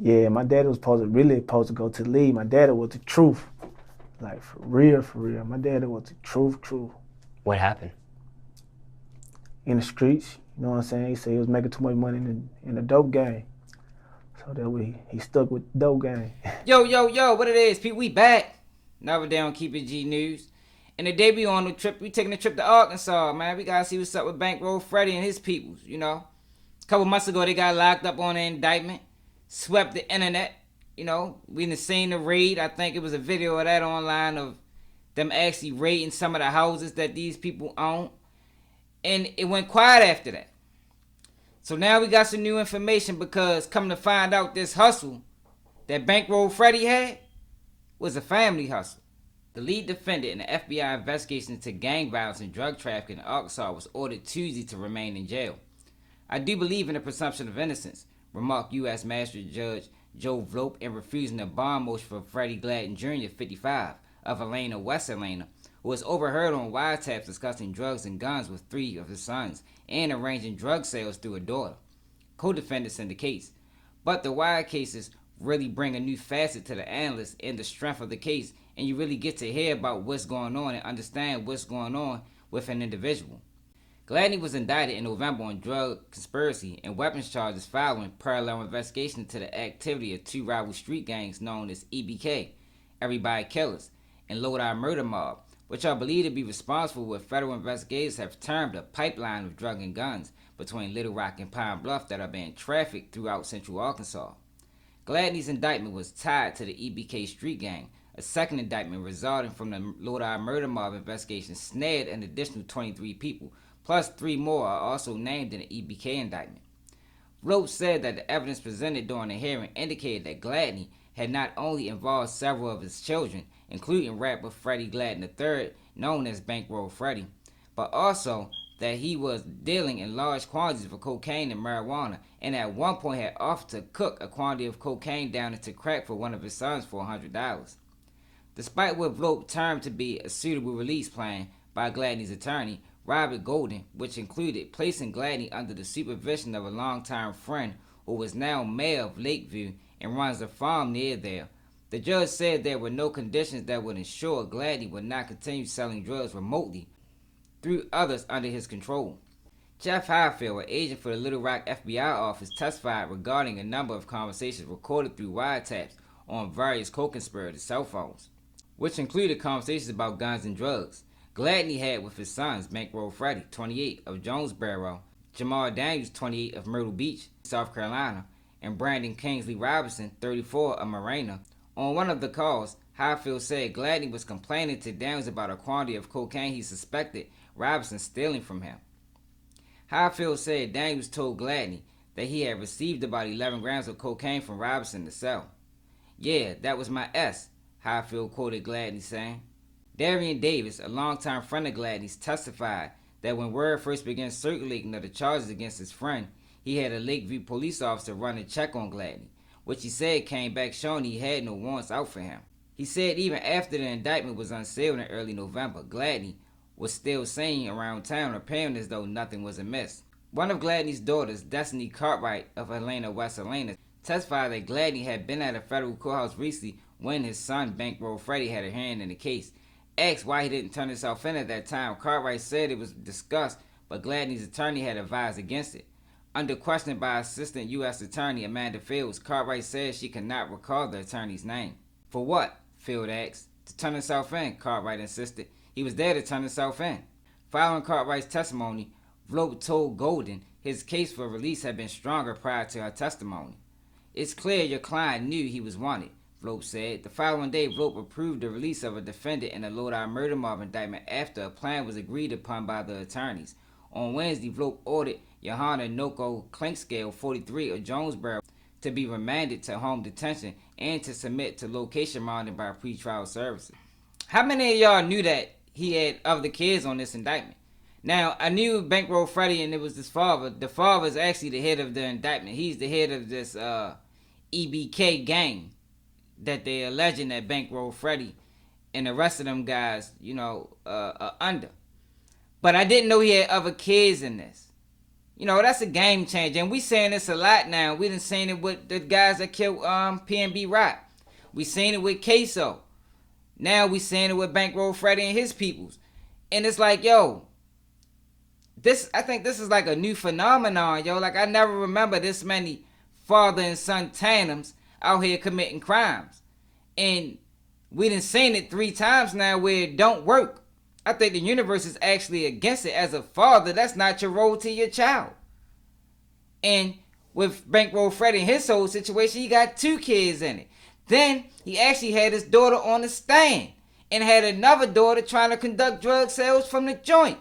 Yeah, my daddy was supposed to go to the league. My daddy was the truth. Like, for real, for real. My daddy was the truth. What happened? In the streets, you know what I'm saying? He said he was making too much money in the dope game. So that he stuck with the dope game. Yo, what it is, people? We back. Another day on Keep It G News. And today we on the trip, we taking a trip to Arkansas, man. We gotta see what's up with Bankroll Freddie and his peoples, you know. A couple months ago, they got locked up on an indictment, swept the internet, you know. We done seen the raid. I think it was a video of that online of them actually raiding some of the houses that these people own. And it went quiet after that. So now we got some new information because come to find out this hustle that Bankroll Freddie had was a family hustle. The lead defendant in the FBI investigation into gang violence and drug trafficking in Arkansas was ordered Tuesday to remain in jail. I do believe in the presumption of innocence, remarked U.S. Magistrate Judge Joe Vlope in refusing a bond motion for Freddie Gladney Jr., 55, of Helena, West Helena, who was overheard on wiretaps discussing drugs and guns with three of his sons and arranging drug sales through a daughter, co-defendants in the case. But the wire cases really bring a new facet to the analyst and the strength of the case, and you really get to hear about what's going on and understand what's going on with an individual. Gladney was indicted in November on drug conspiracy and weapons charges following parallel investigation into the activity of two rival street gangs known as EBK, Everybody Killers, and LODI Murder Mob, which are believed to be responsible for what federal investigators have termed a pipeline of drug and guns between Little Rock and Pine Bluff that are being trafficked throughout central Arkansas. Gladney's indictment was tied to the EBK street gang. A second indictment resulting from the Lodi murder mob investigation snared an additional 23 people, plus 3 more are also named in the EBK indictment. Vlope said that the evidence presented during the hearing indicated that Gladney had not only involved several of his children, including rapper Freddie Gladney III, known as Bankroll Freddie, but also that he was dealing in large quantities of cocaine and marijuana, and at one point had offered to cook a quantity of cocaine down into crack for one of his sons for $100. Despite what Vlope termed to be a suitable release plan by Gladney's attorney, Robert Golden, which included placing Gladney under the supervision of a longtime friend who was now mayor of Lakeview and runs a farm near there, the judge said there were no conditions that would ensure Gladney would not continue selling drugs remotely through others under his control. Jeff Highfield, an agent for the Little Rock FBI office, testified regarding a number of conversations recorded through wiretaps on various co-conspirators' cell phones, which included conversations about guns and drugs Gladney had with his sons, Bankroll Freddie, 28, of Jonesboro, Jamal Daniels, 28, of Myrtle Beach, South Carolina, and Brandon Kingsley Robinson, 34, of Marina. On one of the calls, Highfield said Gladney was complaining to Daniels about a quantity of cocaine he suspected Robinson stealing from him. Highfield said Daniels told Gladney that he had received about 11 grams of cocaine from Robinson to sell. "Yeah, that was my S," Highfield quoted Gladney saying. Darian Davis, a longtime friend of Gladney's, testified that when word first began circulating of the charges against his friend, he had a Lakeview police officer run a check on Gladney, which he said came back showing he had no warrants out for him. He said even after the indictment was unsealed in early November, Gladney was still seen around town appearing as though nothing was amiss. One of Gladney's daughters, Destiny Cartwright of Helena, West Helena, testified that Gladney had been at a federal courthouse recently when his son Bankroll Freddie had a hand in the case. Asked why he didn't turn himself in at that time, Cartwright said it was discussed, but Gladney's attorney had advised against it. Under question by Assistant U.S. Attorney Amanda Fields, Cartwright said she could not recall the attorney's name. "For what?" Field asked. "To turn himself in," Cartwright insisted. "He was there to turn himself in." Following Cartwright's testimony, Vlope told Golden his case for release had been stronger prior to her testimony. "It's clear your client knew he was wanted," Vlope said. The following day, Vlope approved the release of a defendant in a Lodi murder mob indictment after a plan was agreed upon by the attorneys. On Wednesday, Vlope ordered Johanna Noko Clinkscale, 43, of Jonesboro, to be remanded to home detention and to submit to location monitoring by pretrial services. How many of y'all knew that he had other kids on this indictment? Now, I knew Bankroll Freddie and it was his father. The father is actually the head of the indictment. He's the head of this EBK gang that they're alleging that Bankroll Freddie and the rest of them guys, are under. But I didn't know he had other kids in this. You know, that's a game changer. And we saying this a lot now. We done seen it with the guys that killed PNB Rock. We seen it with Queso. Now we seeing it with Bankroll Freddie and his peoples. And it's like, yo, I think this is like a new phenomenon, yo. Like, I never remember this many father and son tandems out here committing crimes. And we done seen it 3 times now where it don't work. I think the universe is actually against it. As a father, that's not your role to your child. And with Bankroll Freddie and his whole situation, he got 2 kids in it. Then he actually had his daughter on the stand and had another daughter trying to conduct drug sales from the joint.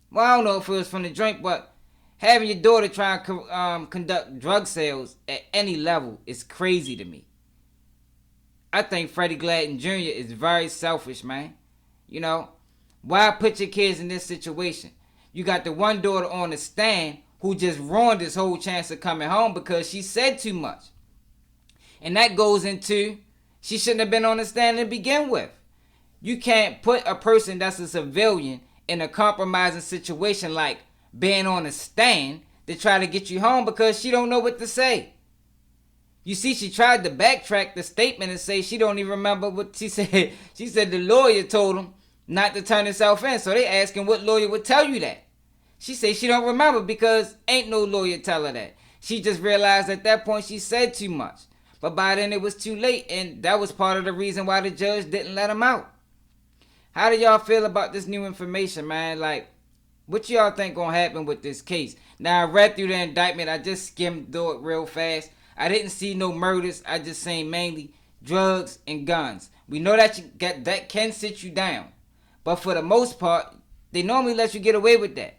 Well, I don't know if it was from the joint, but having your daughter trying to conduct drug sales at any level is crazy to me. I think Freddie Gladney Jr. is very selfish, man. You know, why put your kids in this situation? You got the one daughter on the stand who just ruined his whole chance of coming home because she said too much. And that goes into, she shouldn't have been on the stand to begin with. You can't put a person that's a civilian in a compromising situation like being on the stand to try to get you home because she don't know what to say. You see, she tried to backtrack the statement and say she don't even remember what she said. She said the lawyer told him not to turn himself in. So they asking what lawyer would tell you that. She said she don't remember because ain't no lawyer tell her that. She just realized at that point she said too much. But by then it was too late, and that was part of the reason why the judge didn't let him out. How do y'all feel about this new information, man? Like, what y'all think gonna happen with this case? Now, I read through the indictment. I just skimmed through it real fast. I didn't see no murders. I just seen mainly drugs and guns. We know that that can sit you down. But for the most part, they normally let you get away with that.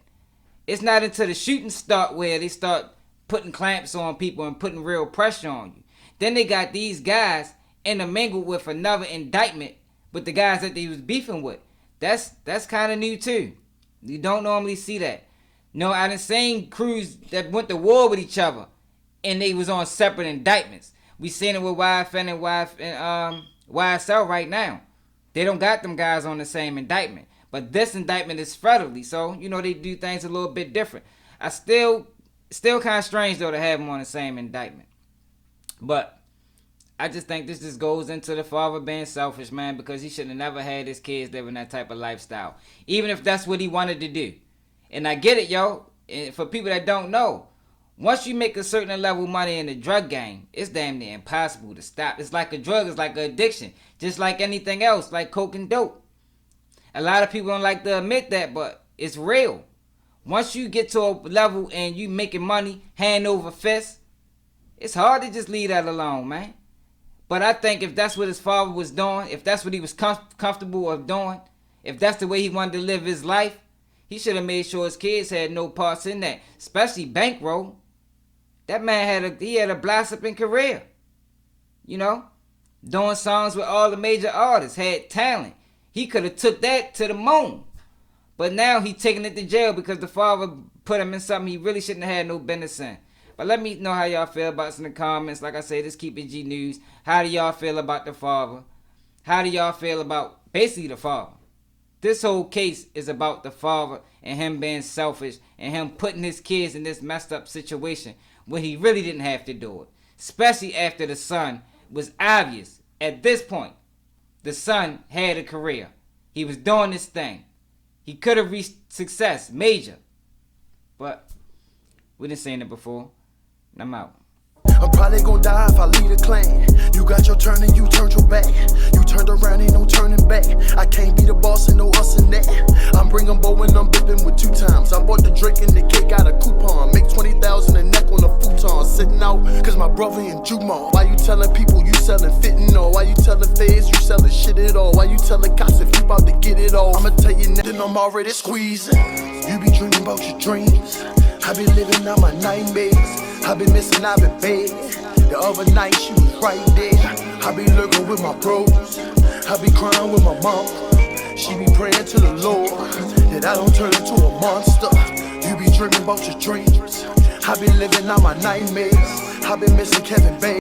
It's not until the shooting start where they start putting clamps on people and putting real pressure on you. Then they got these guys intermingled with another indictment with the guys that they was beefing with. That's kind of new too. You don't normally see that. No, I done seen crews that went to war with each other and they was on separate indictments. We seen it with YFN and YSL right now. They don't got them guys on the same indictment. But this indictment is federally, so, you know, they do things a little bit different. I still kind of strange, though, to have them on the same indictment. But I just think this just goes into the father being selfish, man, because he should have never had his kids living that type of lifestyle, even if that's what he wanted to do. And I get it, yo. And for people that don't know, once you make a certain level of money in the drug game, it's damn near impossible to stop. It's like a drug. It's like an addiction, just like anything else, like coke and dope. A lot of people don't like to admit that, but it's real. Once you get to a level and you making money hand over fist, it's hard to just leave that alone, man. But I think if that's what his father was doing, if that's what he was comfortable of doing, if that's the way he wanted to live his life, he should have made sure his kids had no parts in that, especially Bankroll. That man had a blossoming career, you know, doing songs with all the major artists, had talent. He could have took that to the moon. But now he taking it to jail because the father put him in something he really shouldn't have had no business in. But let me know how y'all feel about this in the comments. Like I say, this Keep It G News. How do y'all feel about the father? How do y'all feel about basically the father? This whole case is about the father and him being selfish and him putting his kids in this messed up situation when he really didn't have to do it. Especially after the son was obvious at this point. The son had a career. He was doing this thing. He could have reached success, major. But we done seen it before. I'm out. I'm probably gonna die if I lead a clan. You got your turn and you turned your back. You turned around, ain't no turning back. I can't be the boss and no us and that. I'm bringing bow and I'm bipping with 2 times. I bought the Drake and the kid got a coupon. Make 20,000 a neck on a futon. Sitting out cause my brother in Jumon. Why you telling people you selling fentanyl? Why you telling feds you selling shit at all? Why you telling cops if you about to get it all? I'ma tell you now, then I'm already squeezing. You be dreaming about your dreams. I be living out my nightmares. I be missing out in bed. The other night she was right there. I be lurking with my bros. I be crying with my mom. She be praying to the Lord that I don't turn into a monster. You be dreaming about your dreams. I be living out my nightmares. I be missing Kevin Bay.